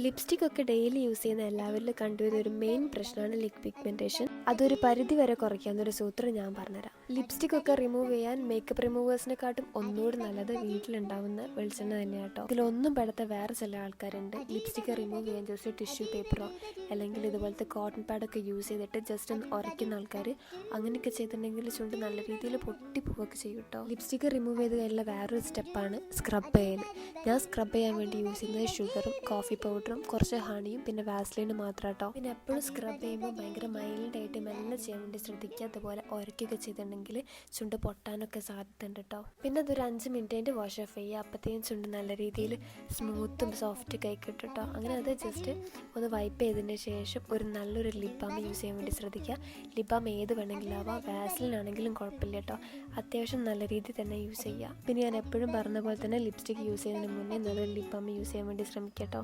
Lipstick ഒക്കെ daily use ചെയ്യുന്ന എല്ലാവരിലും കണ്ടുവരുന്ന ഒരു മെയിൻ പ്രശ്നമാണ് ലിപ് പിഗ്മെന്റേഷൻ. അതൊരു പരിധി വരെ കുറയ്ക്കാവുന്ന ഒരു സൂത്രം ഞാൻ പറഞ്ഞുതരാം. ലിപ്സ്റ്റിക് ഒക്കെ റിമൂവ് ചെയ്യാൻ മേക്കപ്പ് റിമൂവേഴ്സിനെക്കാട്ടും ഒന്നുകൂടി നല്ലത് വീട്ടിലുണ്ടാവുന്ന വെളിച്ചെണ്ണ തന്നെയാണ് കേട്ടോ. ഇതിലൊന്നും പെടാത്ത വേറെ ചില ആൾക്കാരുണ്ട്. ലിപ്സ്റ്റിക് റിമൂവ് ചെയ്യാൻ ജസ്റ്റ് ടിഷ്യൂ പേപ്പറോ അല്ലെങ്കിൽ ഇതുപോലത്തെ കോട്ടൺ പാഡൊക്കെ യൂസ് ചെയ്തിട്ട് ജസ്റ്റ് ഒന്ന് ഉരയ്ക്കുന്ന ആൾക്കാർ. അങ്ങനെയൊക്കെ ചെയ്തിട്ടുണ്ടെങ്കിൽ ചുണ്ട് നല്ല രീതിയിൽ പൊട്ടിപ്പോവുകയൊക്കെ ചെയ്യും കേട്ടോ. ലിപ്സ്റ്റിക് റിമൂവ് ചെയ്ത് കഴിഞ്ഞാൽ വേറൊരു സ്റ്റെപ്പാണ് സ്ക്രബ് ചെയ്യൽ. ഞാൻ സ്ക്രബ് ചെയ്യാൻ വേണ്ടി യൂസ് ചെയ്യുന്നത് ഷുഗറും കോഫി പൗഡറും കുറച്ച് ഹണിയും പിന്നെ വാസ്ലിനും മാത്രം കേട്ടോ. പിന്നെ എപ്പോഴും സ്ക്രബ് ചെയ്യുമ്പോൾ ഭയങ്കര മൈൽഡായിട്ട് മെല്ലെ ചെയ്യാൻ വേണ്ടി ശ്രദ്ധിക്കുക. അതുപോലെ ഉരയ്ക്കൊക്കെ ചെയ്തിട്ടുണ്ടെങ്കിൽ ചുണ്ട് പൊട്ടാനൊക്കെ സാധ്യത ഉണ്ട് കേട്ടോ. പിന്നെ അതൊരു 5 മിനിറ്റ് കഴിഞ്ഞ് വാഷ് ഓഫ് ചെയ്യുക. അപ്പോഴത്തേക്കും ചുണ്ട് നല്ല രീതിയിൽ സ്മൂത്തും സോഫ്റ്റ് കൈ കിട്ടും കേട്ടോ. അങ്ങനെ അത് ജസ്റ്റ് ഒന്ന് വൈപ്പ് ചെയ്തതിന് ശേഷം ഒരു നല്ലൊരു ലിപ് ബാം യൂസ് ചെയ്യാൻ വേണ്ടി ശ്രദ്ധിക്കുക. ലിപ് ബാം ഏത് വേണമെങ്കിലും ആവാം, വാസ്ലിനാണെങ്കിലും കുഴപ്പമില്ല കേട്ടോ. അത്യാവശ്യം നല്ല രീതിയിൽ തന്നെ യൂസ് ചെയ്യുക. പിന്നെ ഞാൻ എപ്പോഴും പറഞ്ഞ പോലെ തന്നെ ലിപ്സ്റ്റിക് യൂസ് ചെയ്യുന്നതിന് മുന്നേ നല്ലൊരു ലിപ് ബാം യൂസ് ചെയ്യാൻ വേണ്ടി ശ്രമിക്കുക കേട്ടോ.